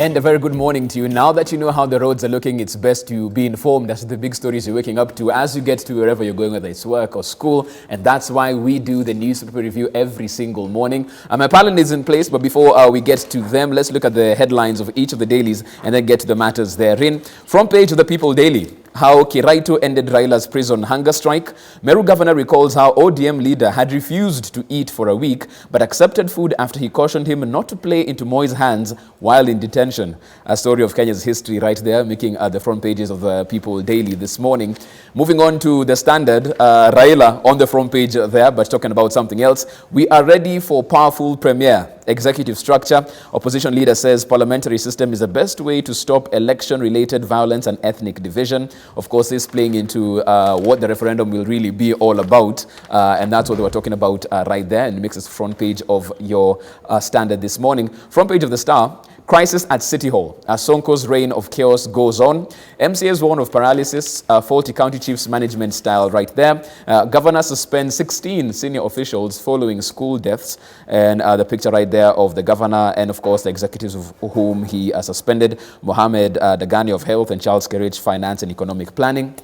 And a very good morning to you. Now that you know how the roads are looking, it's best to be informed as to the big stories you're waking up to as you get to wherever you're going, whether it's work or school. And that's why we do the newspaper review every single morning. My panel is in place, but before we get to them, let's look at the headlines of each of the dailies and then get to the matters therein. Front page of the People Daily. How Kiraito ended Raila's prison hunger strike. Meru governor recalls how ODM leader had refused to eat for a week, but accepted food after he cautioned him not to play into Moi's hands while in detention. A story of Kenya's history right there, making the front pages of the People Daily this morning. Moving on to the Standard, Raila on the front page there, but talking about something else. We are ready for powerful premier. Executive structure. Opposition leader says parliamentary system is the best way to stop election-related violence and ethnic division. Of course, this playing into what the referendum will really be all about. And that's what they were talking about right there. And it makes us front page of your Standard this morning. Front page of the Star. Crisis at City Hall as Sonko's reign of chaos goes on. MCA's warn of paralysis, faulty county chief's management style right there. Governor suspends 16 senior officials following school deaths. And the picture right there of the governor and, of course, the executives of whom he suspended. Mohammed Dagani of Health and Charles Kerich, Finance and Economic Planning.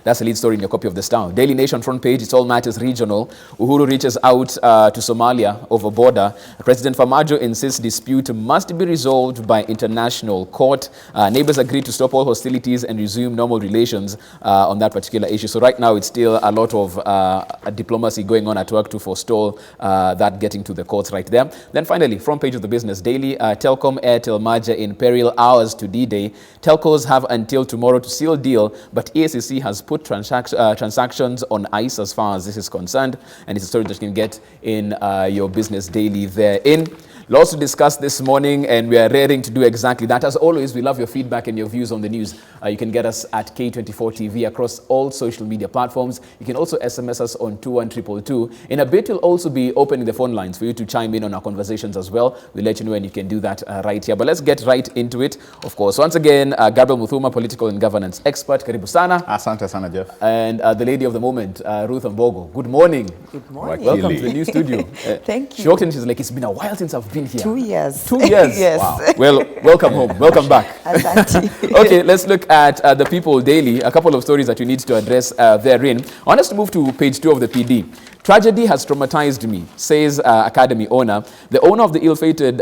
That's the lead story in your copy of the Star. Daily Nation front page, it's all matters regional. Uhuru reaches out to Somalia over border. President Farmajo insists dispute must be resolved by international court. Neighbors agree to stop all hostilities and resume normal relations on that particular issue. So right now it's still a lot of diplomacy going on at work to forestall that getting to the courts right there. Then finally, front page of the Business Daily, Telkom Airtel merger in peril, hours to D-Day. Telcos have until tomorrow to seal deal, but EACC has put transactions on ice as far as this is concerned, and it's a story that you can get in your Business Daily therein. Lots to discuss this morning, and we are raring to do exactly that. As always, we love your feedback and your views on the news. You can get us at K24 TV across all social media platforms. You can also SMS us on 21222. In a bit, we'll also be opening the phone lines for you to chime in on our conversations as well. We'll let you know, and you can do that right here. But let's get right into it. Of course, once again, Gabriel Muthuma, political and governance expert. Karibu sana. Asante sana, Jeff. And the lady of the moment, Ruth Ambogo. Good morning. Good morning. Welcome to the new studio. Thank you. She walked in, she's like, it's been a while since I've been here. 2 years. 2 years? Yes. Wow. Well, welcome home. Welcome back. Okay, let's look at the People Daily. A couple of stories that you need to address therein. I want us to move to page 2 of the PD. Tragedy has traumatized me, says academy owner. The owner of the ill-fated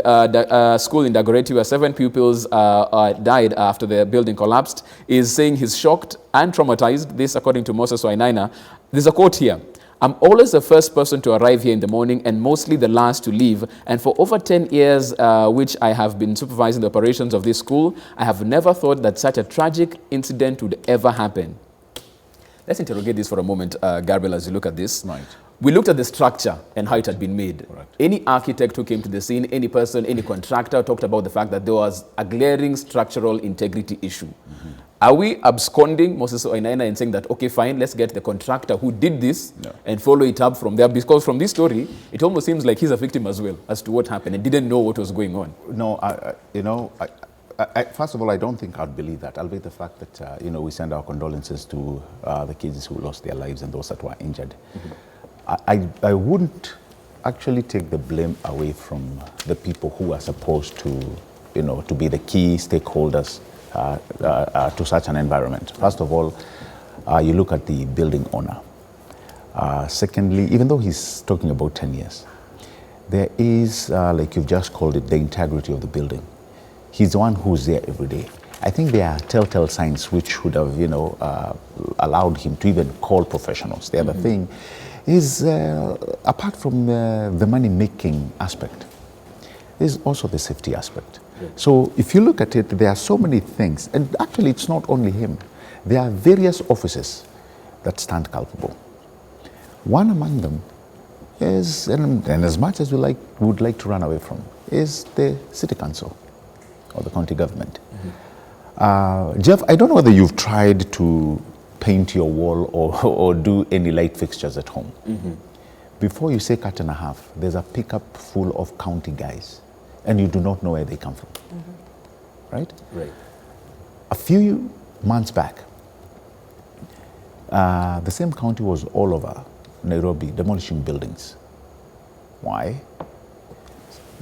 school in Dagoretti, where 7 pupils died after the building collapsed, is saying he's shocked and traumatized. This, according to Moses Wainaina. There's a quote here. I'm always the first person to arrive here in the morning and mostly the last to leave. And for over 10 years, which I have been supervising the operations of this school, I have never thought that such a tragic incident would ever happen. Let's interrogate this for a moment, Gabriel, as you look at this. Right. We looked at the structure and how it had been made. Correct. Any architect who came to the scene, any person, any contractor talked about the fact that there was a glaring structural integrity issue. Mm-hmm. Are we absconding Moses Wainaina and saying that, okay, fine, let's get the contractor who did this and follow it up from there? Because from this story, it almost seems like he's a victim as well as to what happened and didn't know what was going on. No, first of all, I don't think I'd believe that. I'll be the fact that, we send our condolences to the kids who lost their lives and those that were injured. Mm-hmm. I wouldn't actually take the blame away from the people who are supposed to, to be the key stakeholders to such an environment. First of all, you look at the building owner. Secondly, even though he's talking about 10 years, there is, like you've just called it, the integrity of the building. He's the one who's there every day. I think there are telltale signs which would have, allowed him to even call professionals. The other thing is, apart from the money-making aspect, there's also the safety aspect. So if you look at it, there are so many things, and actually it's not only him. There are various offices that stand culpable. One among them is, and as much as we would like to run away from, is the city council or the county government. Mm-hmm. Jeff, I don't know whether you've tried to paint your wall or do any light fixtures at home. Mm-hmm. Before you say cut and a half, there's a pickup full of county guys, and you do not know where they come from. Mm-hmm. Right? Right. A few months back, the same county was all over Nairobi demolishing buildings. Why?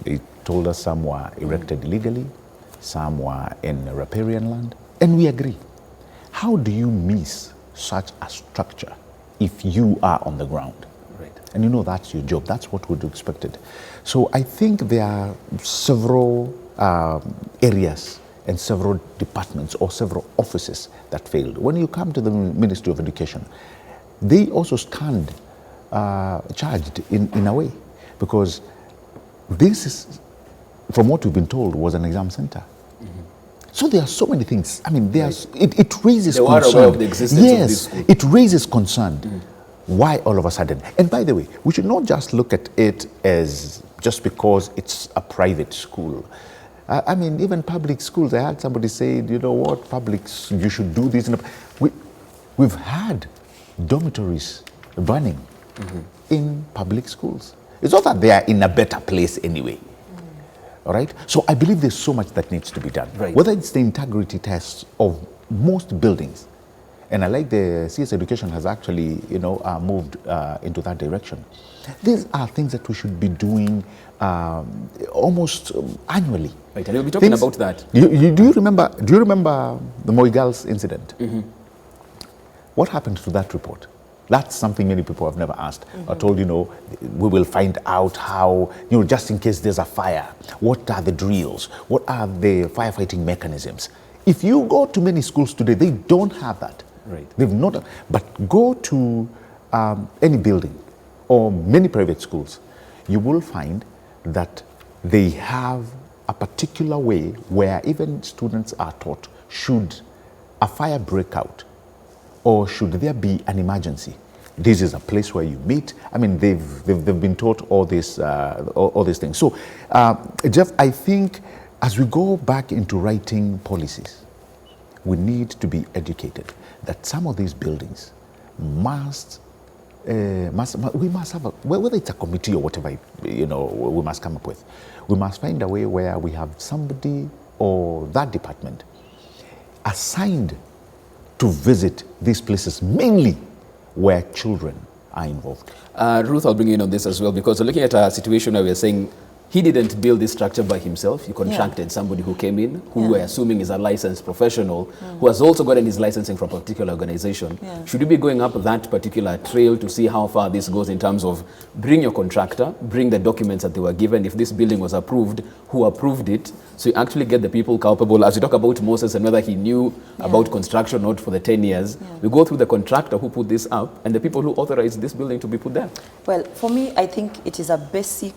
They told us some were erected illegally, some were in riparian land, and we agree. How do you miss such a structure if you are on the ground? Right. And you know that's your job, that's what would be expected. So I think there are several areas and several departments or several offices that failed. When you come to the Ministry of Education, they also stand charged in a way, because this is, from what we've been told, was an exam center. So there are so many things. I mean, it raises they concern. Are aware of the existence of this school. It raises concern. Why all of a sudden? And by the way, we should not just look at it as just because it's a private school. I mean, even public schools, I had somebody say, you know what, publics, you should do this. We've had dormitories running in public schools. It's not that they are in a better place anyway. All right? So I believe there's so much that needs to be done. Right. Whether it's the integrity tests of most buildings, and I like the CS Education has actually, moved into that direction. These are things that we should be doing almost annually. Right, and we'll be talking about that. Do you remember the Moy Girls incident? What happened to that report? That's something many people have never asked. Are told, we will find out how, just in case there's a fire, what are the drills? What are the firefighting mechanisms? If you go to many schools today, they don't have that. Right. They've not. But go to any building or many private schools, you will find that they have a particular way where even students are taught, should a fire break out, or should there be an emergency, this is a place where you meet. I mean, they've been taught all these things. So, Jeff, I think as we go back into writing policies, we need to be educated that some of these buildings we must have whether it's a committee or whatever, we must come up with. We must find a way where we have somebody or that department assigned to visit these places, mainly where children are involved. Ruth, I'll bring you in on this as well, because we're looking at a situation where we're saying he didn't build this structure by himself. He contracted somebody who came in, who we're assuming is a licensed professional, who has also gotten his licensing from a particular organization. Should we be going up that particular trail to see how far this goes in terms of bring your contractor, bring the documents that they were given, if this building was approved, who approved it, so you actually get the people culpable. As we talk about Moses and whether he knew about construction or not for the 10 years, we go through the contractor who put this up and the people who authorized this building to be put there. Well, for me, I think it is a basic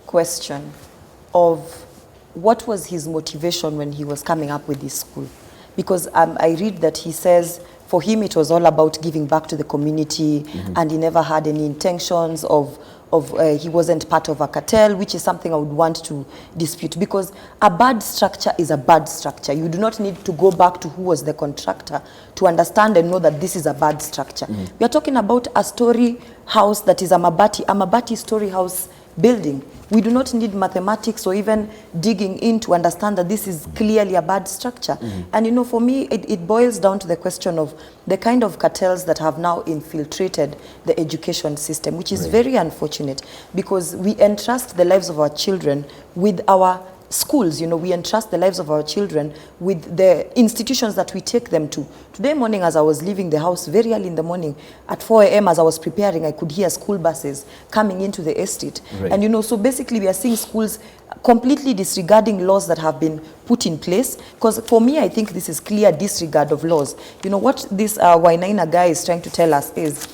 question of what was his motivation when he was coming up with this school. Because I read that he says for him it was all about giving back to the community, and he never had any intentions of he wasn't part of a cartel, which is something I would want to dispute, because a bad structure is a bad structure. You do not need to go back to who was the contractor to understand and know that this is a bad structure. We are talking about a story house that is a Mabati story house building. We do not need mathematics or even digging in to understand that this is clearly a bad structure. And for me, it boils down to the question of the kind of cartels that have now infiltrated the education system, which is very unfortunate, because we entrust the lives of our children with our schools. We entrust the lives of our children with the institutions that we take them to. Today morning, as I was leaving the house very early in the morning, at 4 a.m. as I was preparing, I could hear school buses coming into the estate. And so basically we are seeing schools completely disregarding laws that have been put in place. Because for me, I think this is clear disregard of laws. What this Wainaina guy is trying to tell us is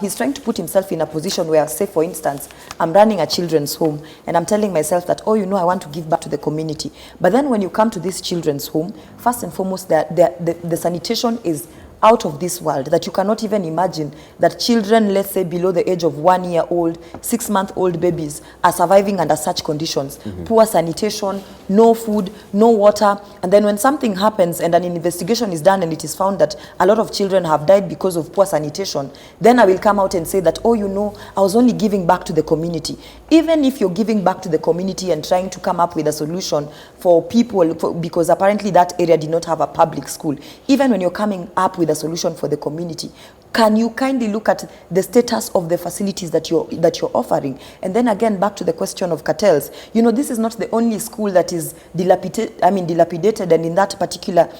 he's trying to put himself in a position where, say for instance, I'm running a children's home and I'm telling myself that, I want to give back to the community. But then when you come to this children's home, first and foremost, the sanitation is out of this world, that you cannot even imagine that children, let's say below the age of 1 year old, 6-month-old babies are surviving under such conditions. Poor sanitation, no food, no water. And then when something happens and an investigation is done and it is found that a lot of children have died because of poor sanitation, then I will come out and say that, I was only giving back to the community. Even if you're giving back to the community and trying to come up with a solution for people, because apparently that area did not have a public school, even when you're coming up with a solution for the community, can you kindly look at the status of the facilities that you're offering? And then again, back to the question of cartels. You know, this is not the only school that is dilapidated and in that particular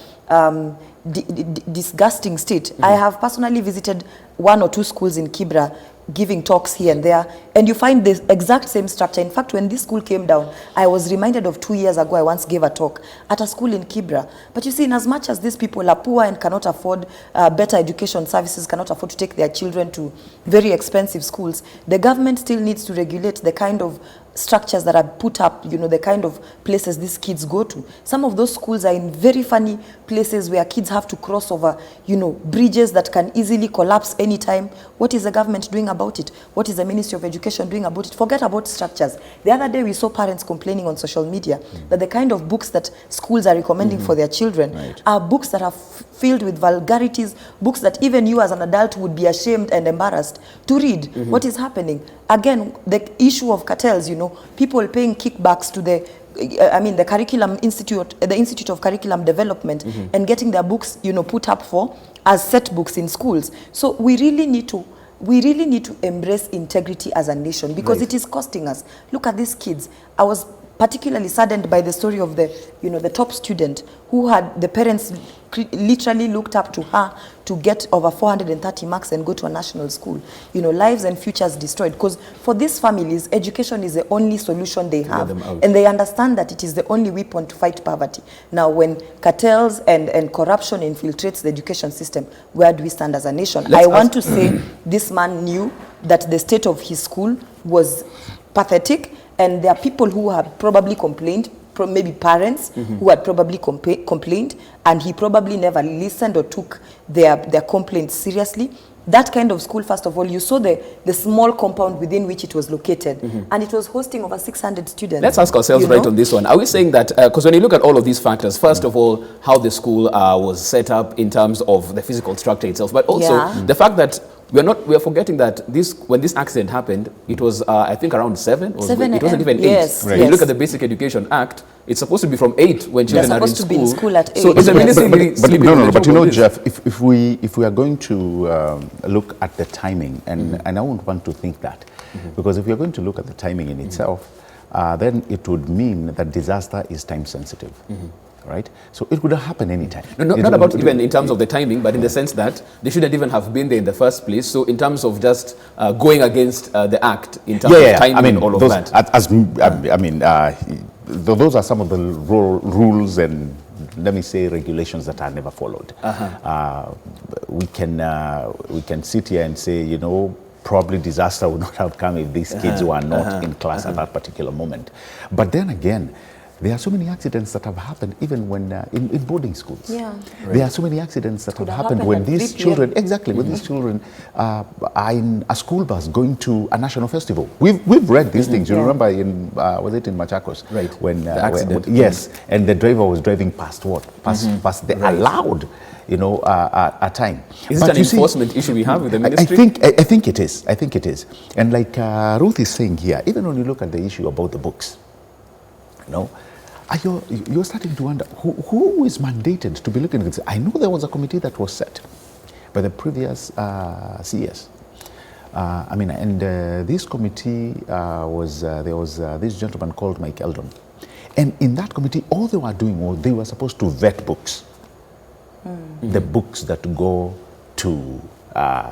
disgusting state. I have personally visited 1 or 2 schools in Kibra, giving talks here and there, and you find the exact same structure. In fact, when this school came down, I was reminded of 2 years ago, I once gave a talk at a school in Kibra. But you see, in as much as these people are poor and cannot afford better education services, cannot afford to take their children to very expensive schools, the government still needs to regulate the kind of structures that are put up, you know, the kind of places these kids go to. Some of those schools are in very funny places where kids have to cross over, you know, bridges that can easily collapse anytime. What is the government doing about it? What is the Ministry of Education doing about it? Forget about structures. The other day we saw parents complaining on social media that the kind of books that schools are recommending for their children are books that are filled with vulgarities, books that even you as an adult would be ashamed and embarrassed to read. What is happening? Again, the issue of cartels, you know, people paying kickbacks to the the curriculum institute, the Institute of Curriculum Development, and getting their books, you know, put up for as set books in schools. So we really need to embrace integrity as a nation, because it is costing us. Look at these kids. I was particularly saddened by the story of the, you know, the top student who had the parents literally looked up to her to get over 430 marks and go to a national school. You know, lives and futures destroyed, because for these families, education is the only solution they have, and they understand that it is the only weapon to fight poverty. Now, when cartels and corruption infiltrates the education system, where do we stand as a nation? I want to say this man knew that the state of his school was pathetic, and there are people who have probably complained, maybe parents who had probably complained, and he probably never listened or took their complaints seriously. That kind of school, first of all, you saw the small compound within which it was located, and it was hosting over 600 students. Let's ask ourselves on this one. Are we saying that, because when you look at all of these factors, first of all, how the school was set up in terms of the physical structure itself, but also the fact that we are forgetting that when this accident happened, it was I think around 7. It wasn't even 8. Yes, When you look at the Basic Education Act, it's supposed to be from 8 when children are in school. They're supposed to be in school at 8. So it's a but you know, Jeff, if we are going to look at the timing, and I wouldn't want to think that, because if we are going to look at the timing in itself, then it would mean that disaster is time sensitive. Right? So it could have happened anytime. Not about even in terms of the timing, but in the sense that they shouldn't even have been there in the first place. So in terms of just going against the act, in terms of timing and all of that. Those are some of the rules and, let me say, regulations that are never followed. We can sit here and say, you know, probably disaster would not have come if these kids were not in class at that particular moment. But then again, there are so many accidents that have happened even when in boarding schools. There are so many accidents that have happened when these children, when these children are in a school bus going to a national festival. We've read these things. You remember was it in Machakos? When the accident. And the driver was driving past past the allowed, you know, a time. Is it an enforcement issue we have with the ministry? I think it is. I think it is. And like Ruth is saying here, even when you look at the issue about the books, you know, you're starting to wonder who is mandated to be looking at this. I know there was a committee that was set by the previous CS. This committee there was this gentleman called Mike Eldon, and in that committee, all they were doing was they were supposed to vet books, the books that go to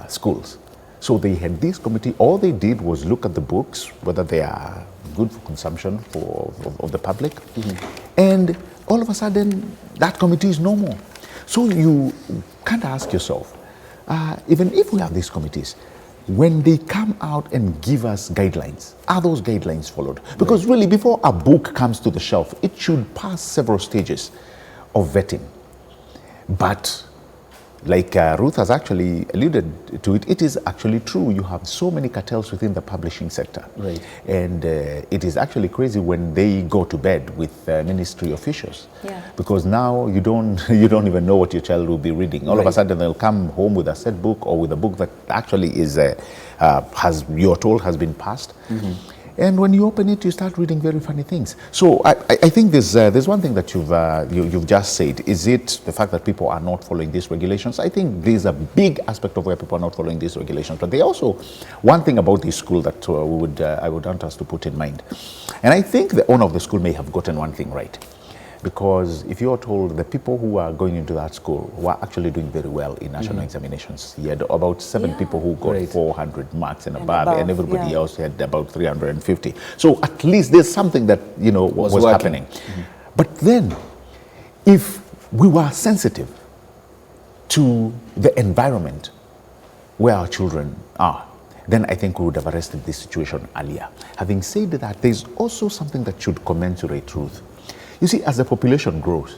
schools. So they had this committee. All they did was look at the books, whether they are good for consumption of the public, and all of a sudden that committee is no more. So you can't ask yourself, even if we have these committees, when they come out and give us guidelines, are those guidelines followed? Because really, before a book comes to the shelf, it should pass several stages of vetting. But like Ruth has actually alluded to it, it is actually true. You have so many cartels within the publishing sector. And it is actually crazy when they go to bed with ministry officials. Because now you don't even know what your child will be reading. All of a sudden they'll come home with a set book or with a book that actually is, you're told has been passed. And when you open it, you start reading very funny things. So I think there's one thing that you've just said. Is it the fact that people are not following these regulations? I think there's a big aspect of where people are not following these regulations. But there's also one thing about this school that I would want us to put in mind. And I think the owner of the school may have gotten one thing right. Because if you're told the people who are going into that school were actually doing very well in national examinations, he had about 7 people who got 400 marks and above, and everybody else had about 350. So at least there's something that, you know, was happening. But then, if we were sensitive to the environment where our children are, then I think we would have arrested this situation earlier. Having said that, there's also something that should commensurate truth. You see, as the population grows,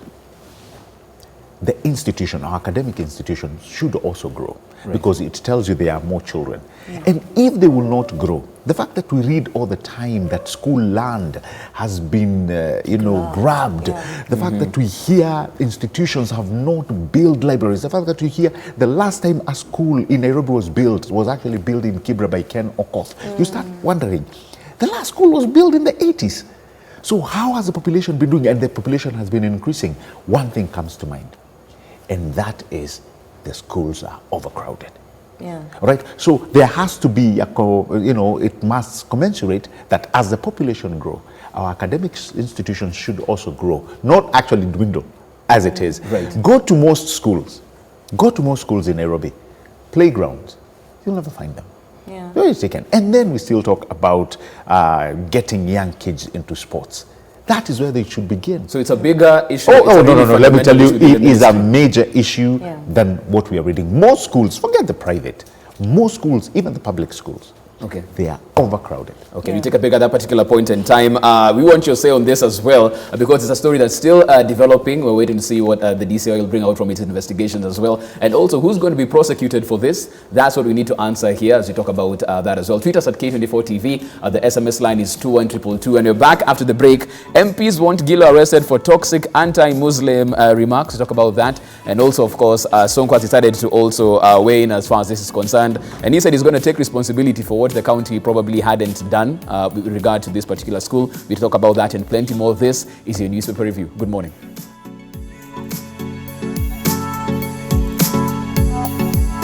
the institution, our academic institutions, should also grow because it tells you there are more children. And if they will not grow, the fact that we read all the time that school land has been, grabbed, the fact that we hear institutions have not built libraries, the fact that we hear the last time a school in Nairobi was built was actually built in Kibra by Ken Okoth, you start wondering, the last school was built in the 80s. So how has the population been doing? And the population has been increasing. One thing comes to mind, and that is the schools are overcrowded. Right? So there has to be, it must commensurate that as the population grows, our academic institutions should also grow, not actually dwindle as it is. Go to most schools. Go to most schools in Nairobi. Playgrounds, you'll never find them. Very taken. And then we still talk about getting young kids into sports. That is where they should begin. So it's a bigger issue. No. Let me tell you, it is a major issue than what we are reading. Most schools, forget the private, most schools, even the public schools, they are overcrowded. We take a break at that particular point in time. We want your say on this as well, because it's a story that's still developing. We're waiting to see what the DCI will bring out from its investigations as well. And also, who's going to be prosecuted for this? That's what we need to answer here as we talk about that as well. Tweet us at K24 TV. The SMS line is 21222. And we're back after the break. MPs want Gilo arrested for toxic anti-Muslim remarks. We talk about that. And also, of course, Sonko has decided to also weigh in as far as this is concerned. And he said he's going to take responsibility for what the county probably hadn't done with regard to this particular school. We talk about that and plenty more. This is your newspaper review. Good morning.